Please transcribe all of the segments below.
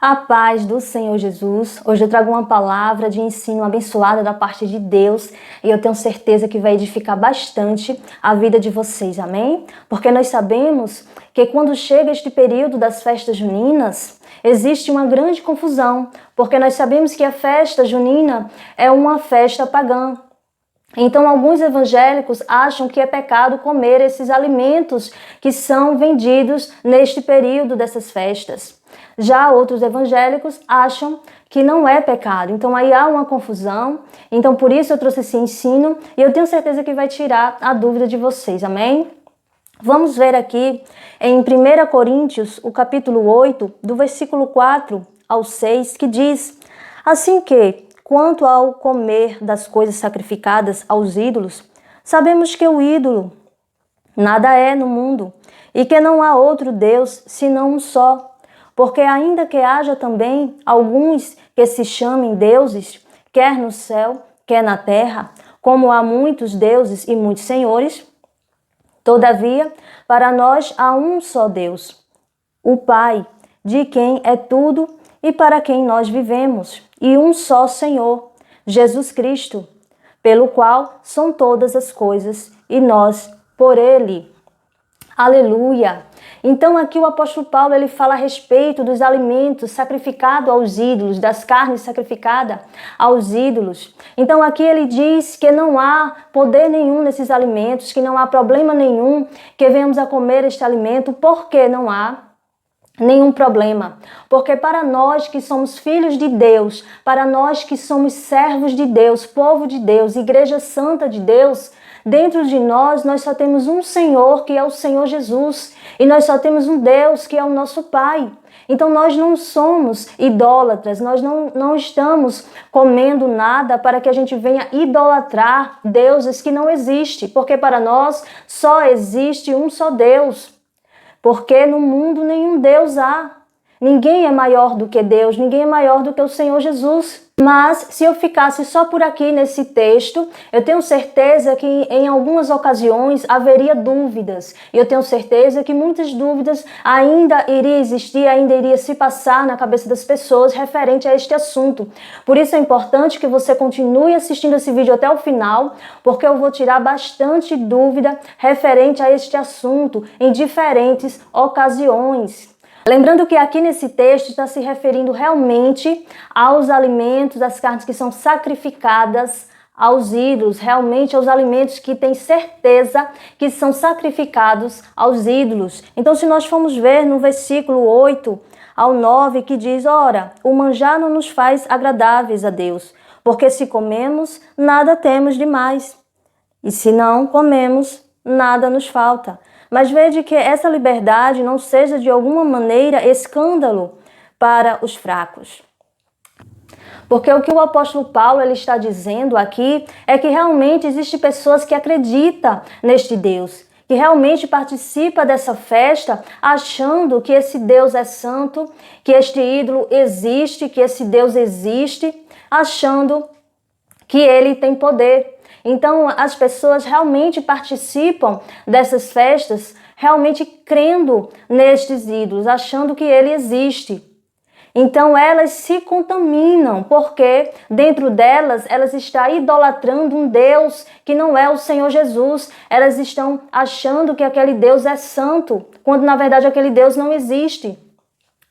A paz do Senhor Jesus. Hoje eu trago uma palavra de ensino abençoada da parte de Deus e eu tenho certeza que vai edificar bastante a vida de vocês, amém? Porque nós sabemos que quando chega este período das festas juninas, existe uma grande confusão, porque nós sabemos que a festa junina é uma festa pagã. Então, alguns evangélicos acham que é pecado comer esses alimentos que são vendidos neste período dessas festas. Já outros evangélicos acham que não é pecado. Então, aí há uma confusão. Então, por isso eu trouxe esse ensino e eu tenho certeza que vai tirar a dúvida de vocês, amém? Vamos ver aqui em 1 Coríntios, o capítulo 8, do versículo 4 ao 6, que diz: assim que, quanto ao comer das coisas sacrificadas aos ídolos, sabemos que o ídolo nada é no mundo e que não há outro Deus senão um só. Porque ainda que haja também alguns que se chamem deuses, quer no céu, quer na terra, como há muitos deuses e muitos senhores, todavia, para nós há um só Deus, o Pai, de quem é tudo e para quem nós vivemos, e um só Senhor, Jesus Cristo, pelo qual são todas as coisas, e nós por Ele. Aleluia! Então aqui o apóstolo Paulo ele fala a respeito dos alimentos sacrificados aos ídolos, das carnes sacrificadas aos ídolos. Então aqui ele diz que não há poder nenhum nesses alimentos, que não há problema nenhum que venhamos a comer este alimento, porque não há nenhum problema, porque para nós que somos filhos de Deus, para nós que somos servos de Deus, povo de Deus, igreja santa de Deus, dentro de nós só temos um Senhor, que é o Senhor Jesus, e nós só temos um Deus, que é o nosso Pai. Então nós não somos idólatras, nós não estamos comendo nada para que a gente venha idolatrar deuses que não existem, porque para nós só existe um só Deus. Porque no mundo nenhum Deus há. Ninguém é maior do que Deus, ninguém é maior do que o Senhor Jesus. Mas se eu ficasse só por aqui nesse texto, eu tenho certeza que em algumas ocasiões haveria dúvidas. E eu tenho certeza que muitas dúvidas ainda iria existir, ainda iria se passar na cabeça das pessoas referente a este assunto. Por isso é importante que você continue assistindo esse vídeo até o final, porque eu vou tirar bastante dúvida referente a este assunto em diferentes ocasiões. Lembrando que aqui nesse texto está se referindo realmente aos alimentos, às carnes que são sacrificadas aos ídolos, realmente aos alimentos que tem certeza que são sacrificados aos ídolos. Então, se nós formos ver no versículo 8 ao 9, que diz: ora, o manjar não nos faz agradáveis a Deus, porque se comemos, nada temos demais, e se não comemos, nada nos falta. Mas veja que essa liberdade não seja de alguma maneira escândalo para os fracos. Porque o que o apóstolo Paulo ele está dizendo aqui é que realmente existem pessoas que acreditam neste Deus, que realmente participa dessa festa achando que esse Deus é santo, que este ídolo existe, que esse Deus existe, achando que ele tem poder. Então, as pessoas realmente participam dessas festas, realmente crendo nestes ídolos, achando que ele existe. Então, elas se contaminam, porque dentro delas, elas estão idolatrando um Deus que não é o Senhor Jesus. Elas estão achando que aquele Deus é santo, quando na verdade aquele Deus não existe.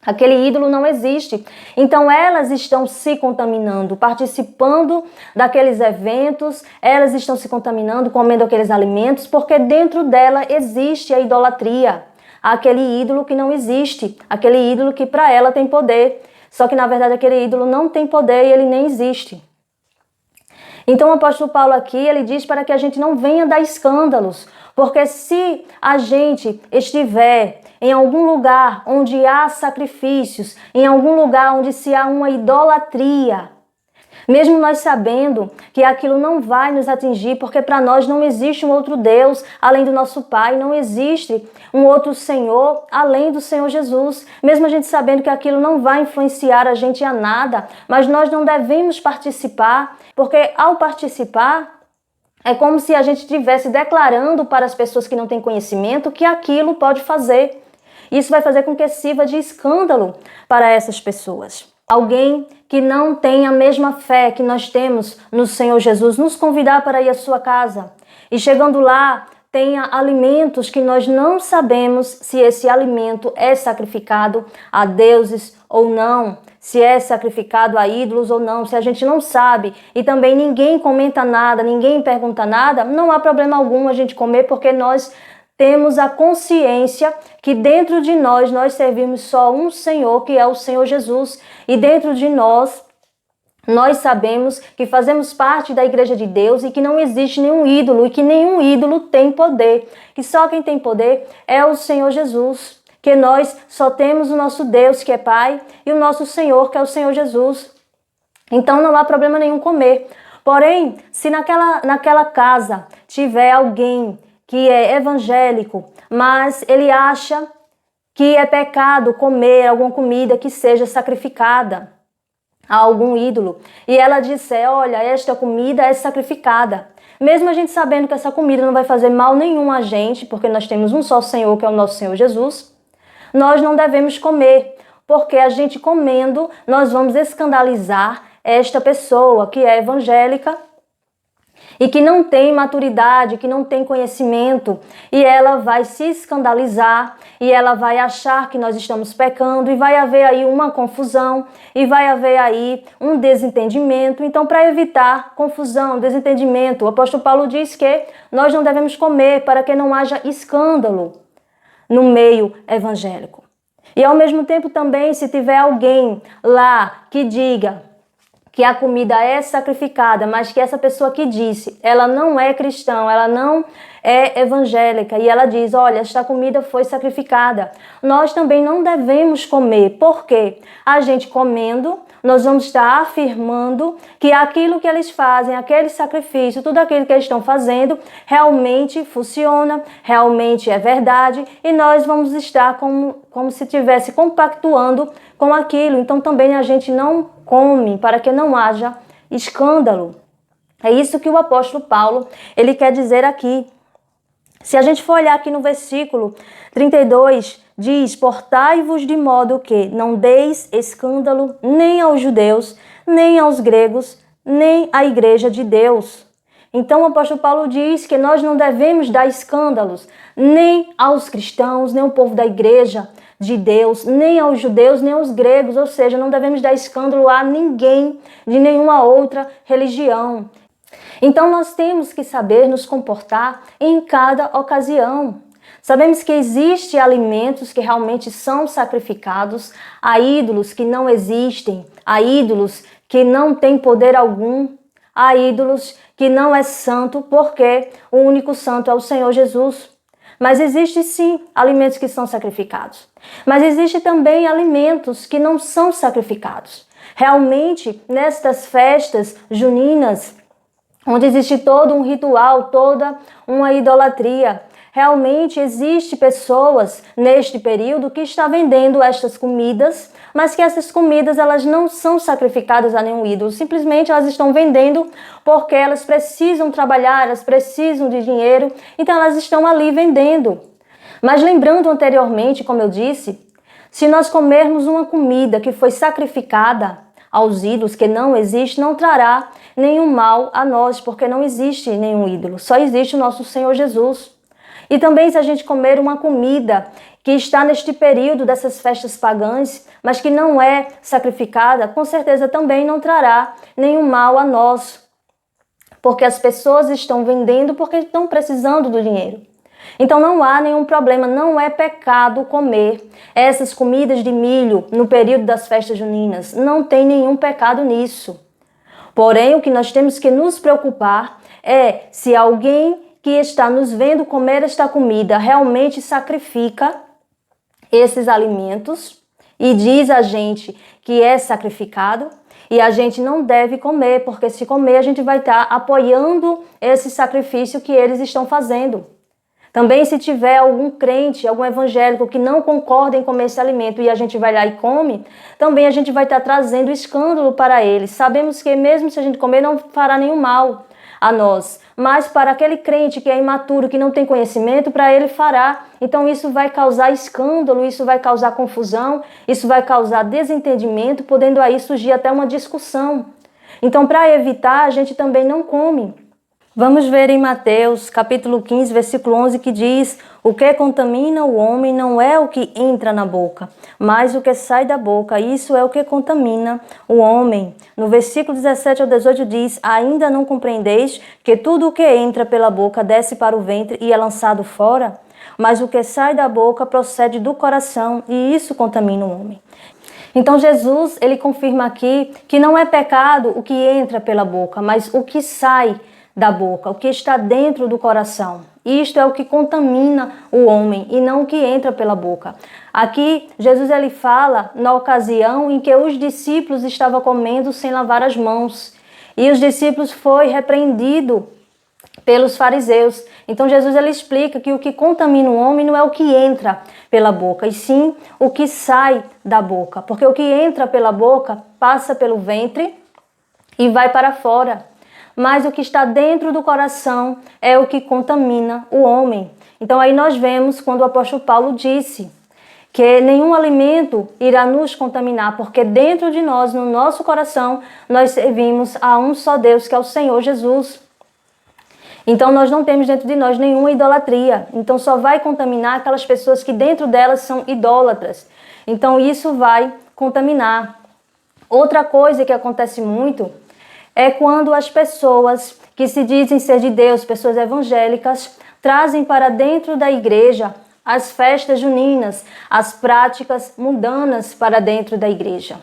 Aquele ídolo não existe. Então elas estão se contaminando, participando daqueles eventos, elas estão se contaminando, comendo aqueles alimentos, porque dentro dela existe a idolatria. Aquele ídolo que não existe, aquele ídolo que para ela tem poder. Só que na verdade aquele ídolo não tem poder e ele nem existe. Então o apóstolo Paulo aqui, ele diz para que a gente não venha dar escândalos, porque se a gente estiver em algum lugar onde há sacrifícios, em algum lugar onde se há uma idolatria, mesmo nós sabendo que aquilo não vai nos atingir, porque para nós não existe um outro Deus além do nosso Pai, não existe um outro Senhor além do Senhor Jesus, mesmo a gente sabendo que aquilo não vai influenciar a gente a nada, mas nós não devemos participar, porque ao participar, é como se a gente estivesse declarando para as pessoas que não têm conhecimento que aquilo pode fazer. Isso vai fazer com que sirva de escândalo para essas pessoas. Alguém que não tem a mesma fé que nós temos no Senhor Jesus, nos convidar para ir à sua casa. E chegando lá, tenha alimentos que nós não sabemos se esse alimento é sacrificado a deuses ou não, se é sacrificado a ídolos ou não, se a gente não sabe e também ninguém comenta nada, ninguém pergunta nada, não há problema algum a gente comer, porque nós temos a consciência que dentro de nós servimos só um Senhor, que é o Senhor Jesus, e dentro de nós sabemos que fazemos parte da igreja de Deus e que não existe nenhum ídolo e que nenhum ídolo tem poder, que só quem tem poder é o Senhor Jesus, que nós só temos o nosso Deus, que é Pai, e o nosso Senhor, que é o Senhor Jesus. Então não há problema nenhum comer. Porém, se naquela casa tiver alguém que é evangélico, mas ele acha que é pecado comer alguma comida que seja sacrificada a algum ídolo, e ela disser, olha, esta comida é sacrificada, mesmo a gente sabendo que essa comida não vai fazer mal nenhum a gente, porque nós temos um só Senhor, que é o nosso Senhor Jesus, nós não devemos comer, porque a gente comendo, nós vamos escandalizar esta pessoa que é evangélica e que não tem maturidade, que não tem conhecimento, e ela vai se escandalizar, e ela vai achar que nós estamos pecando, e vai haver aí uma confusão, e vai haver aí um desentendimento. Então, para evitar confusão, desentendimento, o apóstolo Paulo diz que nós não devemos comer para que não haja escândalo no meio evangélico. E ao mesmo tempo também, se tiver alguém lá que diga que a comida é sacrificada, mas que essa pessoa que disse, ela não é cristã, ela não é evangélica, e ela diz, olha, esta comida foi sacrificada, nós também não devemos comer, porque a gente comendo, nós vamos estar afirmando que aquilo que eles fazem, aquele sacrifício, tudo aquilo que eles estão fazendo, realmente funciona, realmente é verdade, e nós vamos estar como se estivesse compactuando com aquilo. Então também a gente não come para que não haja escândalo. É isso que o apóstolo Paulo, ele quer dizer aqui. Se a gente for olhar aqui no versículo 32, diz, portai-vos de modo que não deis escândalo nem aos judeus, nem aos gregos, nem à igreja de Deus. Então o apóstolo Paulo diz que nós não devemos dar escândalos nem aos cristãos, nem ao povo da igreja de Deus, nem aos judeus, nem aos gregos, ou seja, não devemos dar escândalo a ninguém de nenhuma outra religião. Então nós temos que saber nos comportar em cada ocasião. Sabemos que existem alimentos que realmente são sacrificados a ídolos que não existem, a ídolos que não têm poder algum, a ídolos que não é santo, porque o único santo é o Senhor Jesus. Mas existe sim alimentos que são sacrificados. Mas existe também alimentos que não são sacrificados. Realmente, nestas festas juninas, onde existe todo um ritual, toda uma idolatria, realmente existe pessoas neste período que estão vendendo estas comidas, mas que essas comidas elas não são sacrificadas a nenhum ídolo, simplesmente elas estão vendendo porque elas precisam trabalhar, elas precisam de dinheiro, então elas estão ali vendendo. Mas lembrando anteriormente, como eu disse, se nós comermos uma comida que foi sacrificada aos ídolos, que não existe, não trará nenhum mal a nós, porque não existe nenhum ídolo, só existe o nosso Senhor Jesus. E também se a gente comer uma comida que está neste período dessas festas pagãs, mas que não é sacrificada, com certeza também não trará nenhum mal a nós, porque as pessoas estão vendendo porque estão precisando do dinheiro. Então não há nenhum problema, não é pecado comer essas comidas de milho no período das festas juninas, não tem nenhum pecado nisso. Porém, o que nós temos que nos preocupar é se alguém que está nos vendo comer esta comida realmente sacrifica esses alimentos e diz a gente que é sacrificado, e a gente não deve comer, porque se comer a gente vai estar apoiando esse sacrifício que eles estão fazendo. Também se tiver algum crente, algum evangélico que não concorda em comer esse alimento e a gente vai lá e come, também a gente vai estar trazendo escândalo para eles. Sabemos que mesmo se a gente comer não fará nenhum mal. a nós. Mas para aquele crente que é imaturo, que não tem conhecimento, para ele fará. Então isso vai causar escândalo, isso vai causar confusão, isso vai causar desentendimento, podendo aí surgir até uma discussão. Então, para evitar, a gente também não come. Vamos ver em Mateus, capítulo 15, versículo 11, que diz: o que contamina o homem não é o que entra na boca, mas o que sai da boca, isso é o que contamina o homem. No versículo 17 ao 18 diz: ainda não compreendeis que tudo o que entra pela boca desce para o ventre e é lançado fora? Mas o que sai da boca procede do coração, e isso contamina o homem. Então Jesus, ele confirma aqui que não é pecado o que entra pela boca, mas o que sai da boca, o que está dentro do coração. Isto é o que contamina o homem e não o que entra pela boca. Aqui Jesus ele fala na ocasião em que os discípulos estavam comendo sem lavar as mãos. E os discípulos foi repreendido pelos fariseus. Então Jesus ele explica que o que contamina o homem não é o que entra pela boca, e sim o que sai da boca. Porque o que entra pela boca passa pelo ventre e vai para fora. Mas o que está dentro do coração é o que contamina o homem. Então aí nós vemos quando o apóstolo Paulo disse que nenhum alimento irá nos contaminar, porque dentro de nós, no nosso coração, nós servimos a um só Deus, que é o Senhor Jesus. Então nós não temos dentro de nós nenhuma idolatria. Então só vai contaminar aquelas pessoas que dentro delas são idólatras. Então isso vai contaminar. Outra coisa que acontece muito é quando as pessoas que se dizem ser de Deus, pessoas evangélicas, trazem para dentro da igreja as festas juninas, as práticas mundanas para dentro da igreja.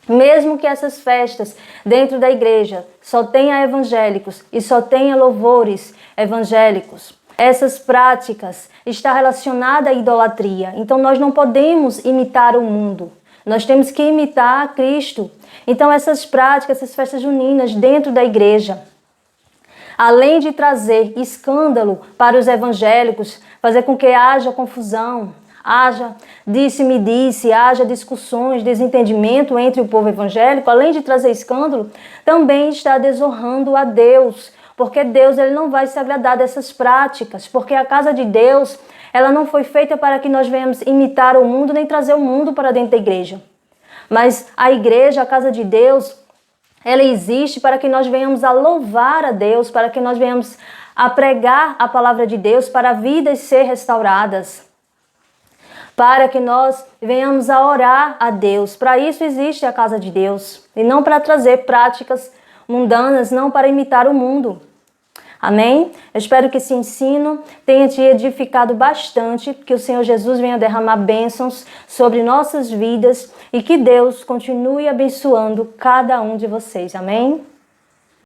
Mesmo que essas festas dentro da igreja só tenha evangélicos e só tenha louvores evangélicos, essas práticas estão relacionadas à idolatria. Então nós não podemos imitar o mundo. Nós temos que imitar a Cristo. Então essas práticas, essas festas juninas dentro da igreja, além de trazer escândalo para os evangélicos, fazer com que haja confusão, haja disse-me-disse, haja discussões, desentendimento entre o povo evangélico, além de trazer escândalo, também está desonrando a Deus, porque Deus ele não vai se agradar dessas práticas, porque a casa de Deus ela não foi feita para que nós venhamos imitar o mundo, nem trazer o mundo para dentro da igreja. Mas a igreja, a casa de Deus, ela existe para que nós venhamos a louvar a Deus, para que nós venhamos a pregar a palavra de Deus, para vidas ser restauradas, para que nós venhamos a orar a Deus. Para isso existe a casa de Deus, e não para trazer práticas mundanas, não para imitar o mundo. Amém? Eu espero que esse ensino tenha te edificado bastante, que o Senhor Jesus venha derramar bênçãos sobre nossas vidas e que Deus continue abençoando cada um de vocês. Amém?